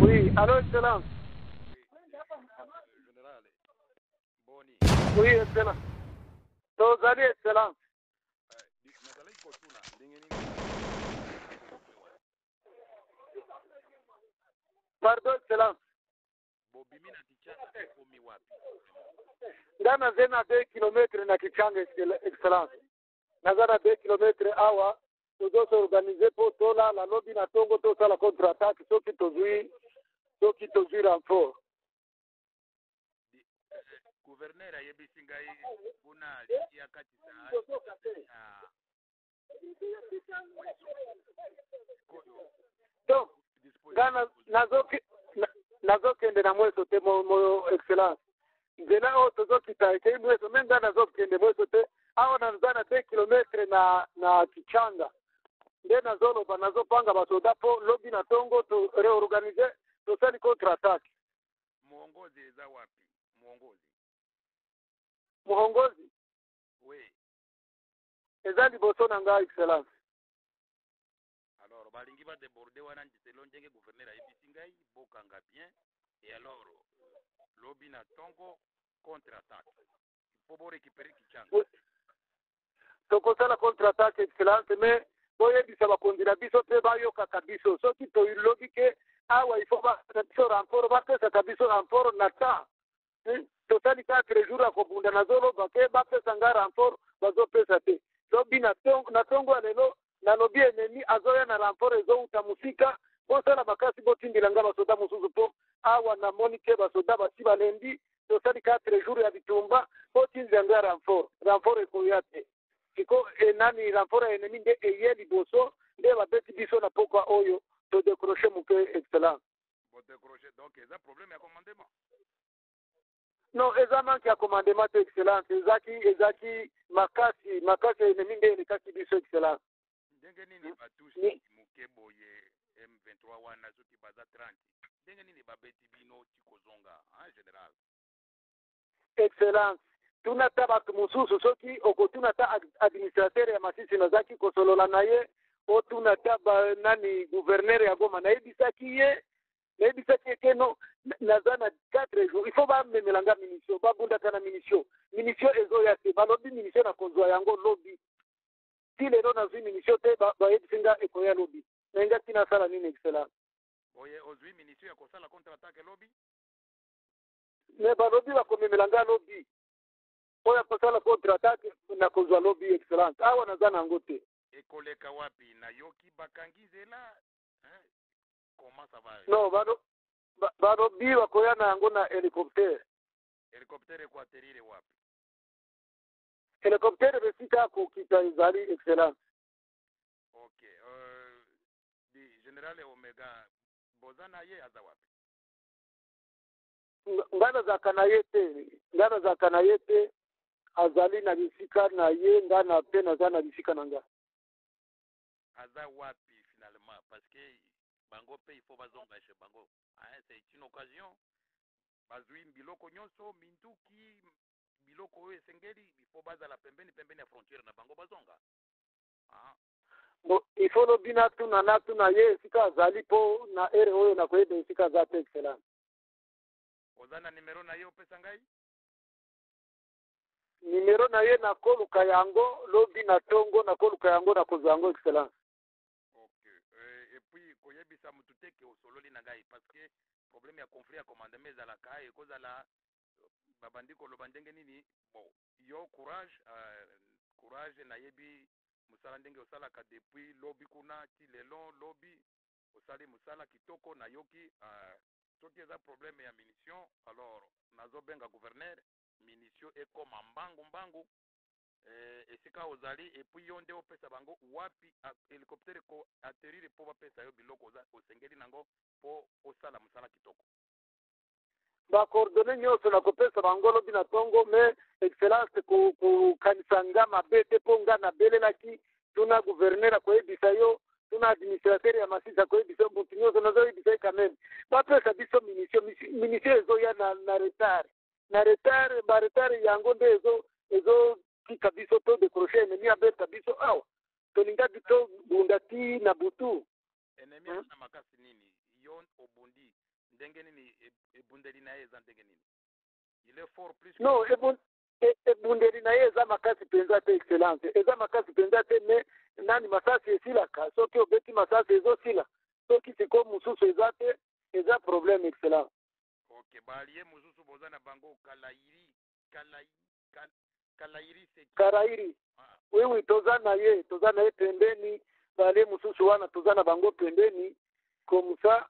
Oui, allô, excellence. Général, boni. Oui, excellence. Tozali excellence. Nazala iko tuna ndenge nini? Pardon, excellence. Bobimi na Kichanga komi wapi? Ndana zena 2 km na Kichanga excellence. Nazara 2 km awa. Nous organiser pour tola la lobby na tongo to sala contre-attaque soki tozui renfort. Gouverneur ayebisi ngai kuna ya kati sa donc gana nazokende na mweso te mo excellence nzela oyo tozokita ekei mweso me nga nazokende mweso te awa nazana 2 km na Kichanga nde nazoloba nazopanga basoda po lobi na tongo to reorganize tosali contre-attaque. Muongozi eza wapi? Muongozi? Oui. Eza liboso na nga excellence. Alors balingi ba déborder wana ndiselo ndenge gouverneur ayebisi ngai bokanga bien et alors lobi na tongo contre-attaque. Il faut récupérer Kichanga. Oui. Tokosala contre-attaque excellence mais boyebisa bakonzi na biso mpe bayokaka biso soki toyilobi ke awa il faut bapesa biso renfort bapesaka biso renfort na temps tosali 4 jours ya kobunda nazoloba ke bapesa nga renfort bazopesa te lobi na tongo ya lelo nalobi enemi azoya na renfort ezouta mosika bosala makasi botindela nga basoda mosusu mpo awa namoni ke basoda basi balendi tosali 4 jours ya bitumba botindela nga renfort ekoya te siko enani renfort ya enemi nde eye liboso nde babeti biso na pokwa oyo todécroche moke excellence. Bodécroche donc eza problème ya commandement? Non, eza manque ya commandement te excellence ezaki makasi ya enemi nde elekaki biso excellence. Ndenge nini batushi moke boye M23 wana soki baza 30 ndenge nini babeti bino tikozonga en général? Excellence tunata bato mosusu soki okotunata administrateur ya Masisi nazaki kosolola na ye otunata nani gouverneur ya Goma nayebisaki eke no naza na 4 jours il faut bamemelanga munition babundaka na munition ezoya te balobi munition na kozwa yango lobi ti lelo nazwi munition te bayebisi nga ekoya lobi na nga tina sala nini excellence. Oye ozwi munition ya kosala contre-attaque lobi? Me balobi bakomemelanga lobi oya kosala contre-attaque na kozwa lobi excellence awa naza nango te. Ekoleka wapi na yoki bakangi zela comment ça va? Non balobi bakoya na yango na hélicoptère eko aterire wapi? Hélicoptère besika kokita ezali excellence. Ok di général Omega bozana ye aza wapi? Ngana zaka na ye te azali na bisika na ye ngana pe naza na bisika na nga. Aza wapi finalement parce que bango pe il faut bazonga chez bango c'est une occasion bazwi biloko nyonso minduki biloko oyo esengeli il faut bazala pembeni ya frontière na bango bazonga il faut lobi natuna ye esika azali po na ere oyo nakoyeba esika aza te excellence. Oza na numero na ye opesa ngai? Numero na ye nakoluka yango lobi na tongo nakoluka yango nakozwa yango excellence. Ok et puis koyebisa mutu teke osololi na ngai parce que problème ya conflit ya commandement ezalaka ekozala babandi koloba ndenge nini bon yo courage nayebi musala ndenge osalaka depuis lobi kuna ti lelo lobi osali musala kitoko na yoki soki eza problème ya munition alors nazobenga gouverneur munition ekoma mbangu esika ozali et puis yo nde opesa bango wapi hélicoptère ko atterrir po bapesa yo biloko osengeli nango po osala musala kitoko. Bakordone nyonso na kopesa bango lobi na tongo me excellence kukanisa nga mabe te mpo nga nabelelaki tuna gouverneur akoyebisa yo tuna administrateur ya Masisi akoyebisa mutu nyonso nazoyebisa ye quand même bapesa biso munition ezoya na retard baretard yango nde ezokika biso to décrocher enemi abeta biso awa tolingaki to bunda ti na butu enemi ana makasi nini yo obundi ndenge nini ebundeli na ye eza ndenge nini? Il est fort plus non ebundeli na ye eza makasi mpenza te excellence, eza makasi mpenza te, me nani masasi esilaka soki obeti masasi ezosila, soki siko mosusu eza te eza problème excellence. Ok, balie mosusu boza na bango kalairi seki karairi oui toza na ye pembeni, bale mosusu wana toza na bango pembeni, comme ça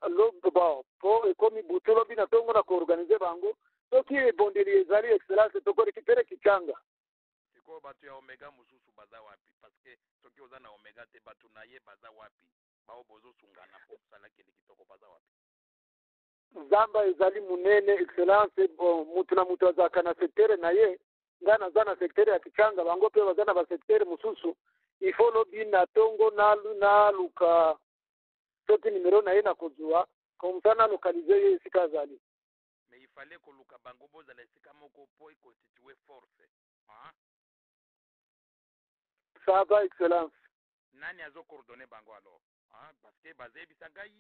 bon po ekomi butu lobi na tongo na koorganize bango, soki ebondeli ezali excellence tokorekipere kichanga. sikoyo bato ya omega mosusu baza wapi? Parce que soki oza na omega te bato na ye baza wapi? bao bozosungana po kosala kende kitoko baza wapi? Zamba ezali munene excellence, bon mutu na mutu azaka na sektere na ye, nga naza na sektere ya kichanga, bango pe baza na basektere mosusu, ifo lobi na tongo na luka soki nimero na ye na kozwa comme ça na localize ye esika azali. Mais il fallait koluka bango bozala esika moko po econstitue force. Ça va excellence. Nani azo coordonner bango alors? Parce que baza ebisa ngai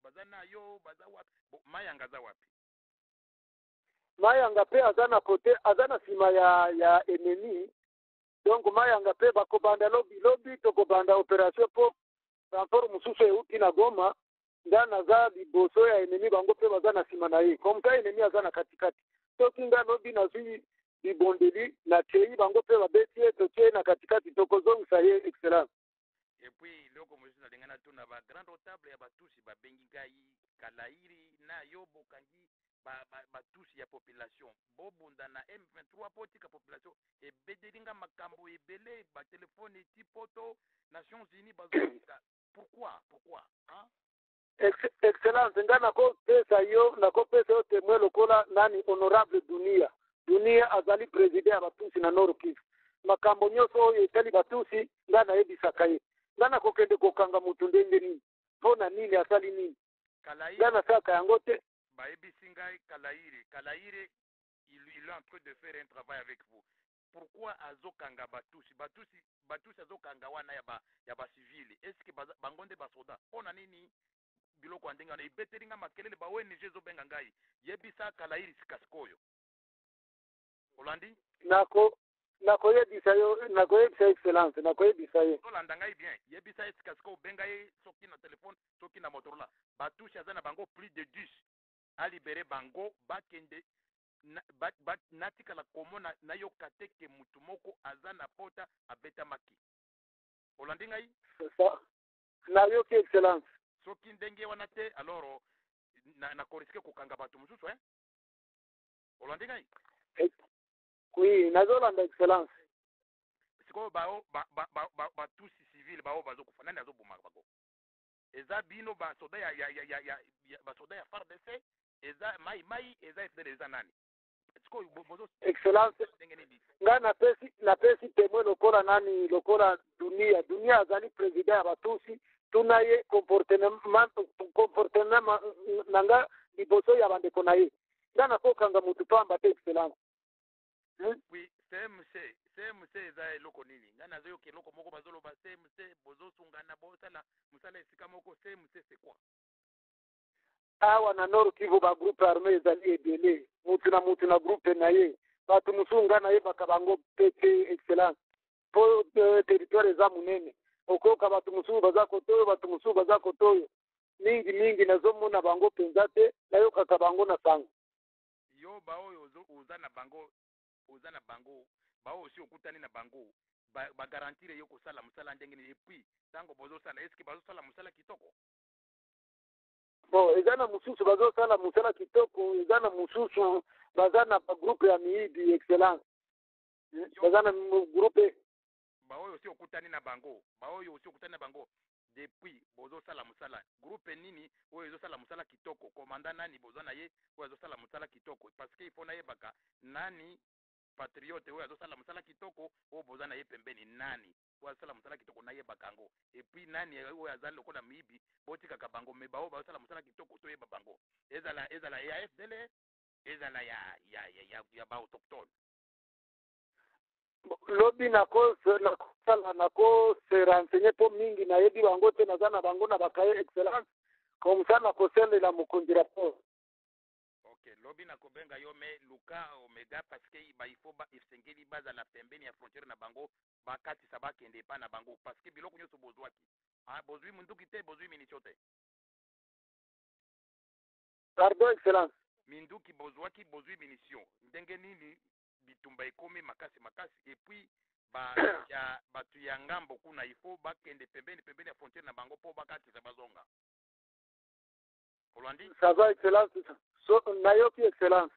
baza na yo baza wapi? Mayanga za wapi? Mayanga pe aza na kote, aza na sima ya ennemi, donc Mayanga pe bakobanda lobi tokobanda opération po renfort mosusu euti na Goma, nga naza liboso ya ennemi, bango pe baza na sima na ye, comme ça ennemi aza na katikati, soki nga lobi nazwi libondeli na tei, bango pe babeti ye totie na katikati tokozongisa ye excellence. Et puis loko mosusu na lingana tu na ba grand notable ya batusi babengi ngai kalairi na yo bokangi batusi ya population bobunda na M23 po tika population ebedelinga makambo ebele ba telefone ti poto Nations Unies bazolika. Pourquoi Excellence, nga nakopesa yo temwe lokola nani honorable dunia azali president ya batusi na Nord Kivu, makambo nyonso oyo etali batusi nga nayebisaka ye, nga nakokende kokanga mutu ndenge nini mpona nini asali nini, nga nasaka yango te. Baebisi ngai Kalaire il est en train de faire un travail avec vous. Pourquoi azokanga batusi azokanga wana ya ba civile? Est-ce que bangonde ba soda pona nini biloko andinga na ibetelinga makelele ba ONG zo benga ngai yebisa Kalaire sikasikoyo Olandi nakoyebisa excellence, nakoyebisa ye olanda ngai bien yebisa sikasiko benga ye soki na telefone soki na Motorola batusi azana bango plus de 10 a libéré bango bakende natikala komona na yo kateke mutu moko azana pota abeta maki olandi ngai na yo ki excellence soki ndenge wana te alors na koriske kokanga batu mususu olandi ngai oui nazolanda excellence sikoyo batusi civile bao bazokufa nani azoboma bango eza bino basoda basoda ya FARDC eza mai eza FDL eza nani sikoyo bozo excellence nga napesi temwe lokola nani lokola dunia azali president ya batusi tuna ye comportement nanga liboso ya bandeko na ye nga nakokanga mutu pamba te excellence. Oui, CMC eza eloko nini nga nazoyoka eloko moko bazoloba CMC bozosungana bosala mosala esika moko CMC c'est quoi? Awa na Nord Kivu ba groupe armé ezali ebele mutu na groupe na ye batu musunga na ye baka bango pete excellence po territoire eza munene okoka batu musungu baza kotoyo batu musungu baza kotoyo mingi nazomona bango penza te nayokaka bango na sango yo baoyo uza na bango bao aussi okutani na bango bagarantire yo kosala mosala ndenge nini et puis tango bozosala est-ce que bazosala mosala kitoko? Bon eza na mususu bazosala mosala kitoko, eza na mususu baza na groupe ya miidi excellence baza na groupe baoyo aussi okutani na bango depuis bozosala mosala groupe nini oyo ezosala mosala kitoko komanda nani boza na ye oyo azosala mosala kitoko parce que il faut na yebaka nani patriote oyo azosala mosala kitoko oyo boza na ye pembeni nani oyo azosala mosala kitoko nayebaka yango et puis nani oyo azali lokola miyibi botikaka bango me bao bazosala mosala kitoko toyeba bango ezala ya FDL ezala ya baautochtone lobi nakosala nakose renseigner po mingi nayebi bango te naza na bango na bakaye excellence comme ça nakosende la mokonzi rapport. Ok, lobi na kobenga yo me luka omega parce que il faut ba isengeli baza la pembeni ya frontière na bango bakati sabakende pa na bango parce que biloko nyoso bozwaki. Ah, bozwi munduki te, bozwi minisio te. Pardon, excellence. Minduki bozwaki, bozwi minisio. Ndenge nini bitumba ekomi makasi makasi et puis batu ya ngambo kuna il faut bakende pembeni ya frontière na bango po bakati sabazonga. Olandi? Ça va, excellence. So, nayoki excellence.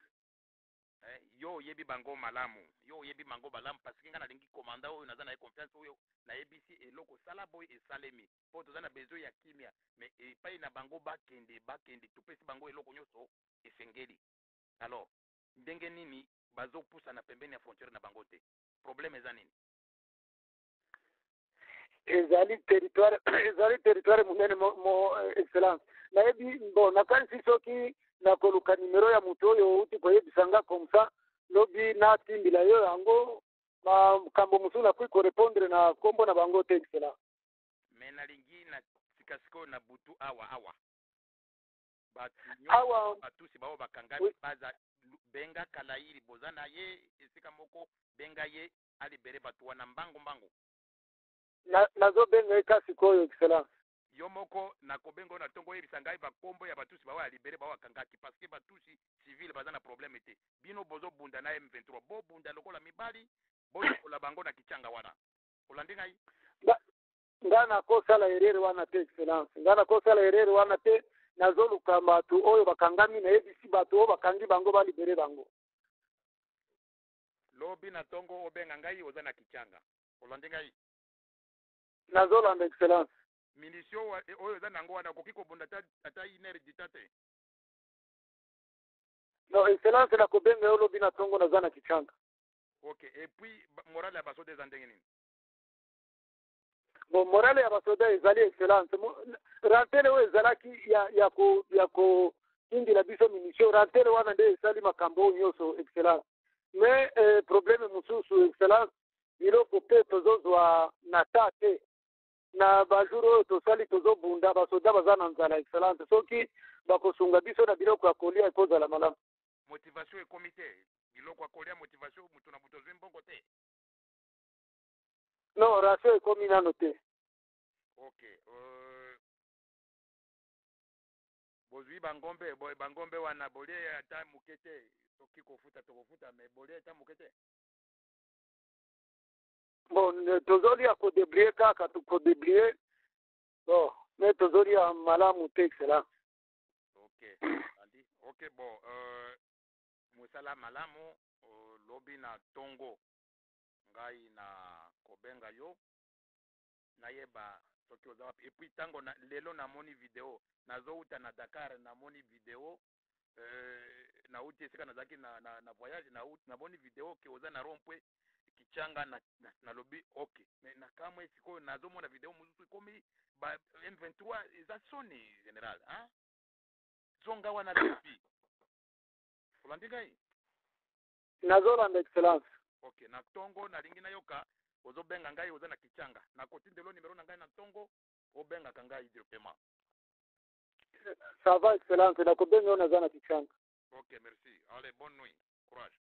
Yo yebi bango malamu. Yo yebi bango malamu parce que nga na lingi komanda oyo naza na confiance oyo na yebisi eloko sala boy esalemi. Po tozana besoin ya kimia mais epai na bango bakende tupesi bango eloko nyoso esengeli. Alors, ndenge nini bazopusa na pembeni ya frontière na bango te. Problème eza nini? Ezali territoire munene mo excellence. Nayebi bon nakanisi soki nakoluka nimero ya mutu oyo uti koyebisanga comme ça lobi natimbila yo yango makambo mosusu nakui korepondre na kombo na bango te excellence. Me nalingi na sikasiko na butu awa batusi bao bakangami oui. Baza benga kalairi bozana ye esika moko benga ye alibere batu wana mbango nazo benga kasi koyo excellence. Yo moko na kobengo na tongo yebisa ngai bakombo ya batusi bawa alibere bawa kangaki parce que batusi civil bazana problème te bino bozo bunda na M23 bo bunda lokola mibali bozo kola bango na kichanga wana olandi ngai ngana kosala erreur wana te excellence ngana kosala erreur wana te nazo luka batu oyo bakangami na yebisi batu oyo bakangi bango balibere bango lobi na tongo obenga ngai oza na kichanga olandi ngai nazo landa excellence minisio oyo za nango wana koki kobunda ata iner ditate. No excellence na kobenga yo lobi na tongo na zana kichanga. Ok, et puis morale ya basoda za ndenge nini? Bon morale ya basoda ezali excellence. Rantere we ezalaki ya ko indi la biso minisio rantere wana nde esali makambo nyoso excellence. Mais problème mususu excellence biloko pe tozozwa na tate na bajuru oyo tosali tozobunda basoda baza na nzala excellence soki bakosunga biso na biloko ya kolia ekozala malamu. Motivation ekomi te biloko ya kolia motivation mutu na mutu ozwi mbongo te. Non ratio ekomi nano te. Ok bozwi bangombe wana bolie ata muke te soki kofuta tokofuta me bolie ata muke te. Bon tozoli ya kodebrie kaka tukodebrie bon mais tozoli ya malamu te excellence. Ok bon musala malamu lobi na tongo ngai na kobenga yo nayeba soki oza wapi et puis tango lelo namoni video nazouta na Dakar namoni video nauti esika nazalaki na voyage namoni video ke oza na rompwe kichanga na lobi ok mais nakamwe sikoyo nazomona video mosusu ekomi ba M23 eza soni général hein zonga wana lobi olandi ngai nazolanda excellence. Ok na tongo nalingi nayoka ozobenga ngai oza na kichanga na kotindelo nimero na ngai na tongo obenga ngai directement. Ça va excellence na kobenga na za na kichanga. Ok merci allez bonne nuit courage.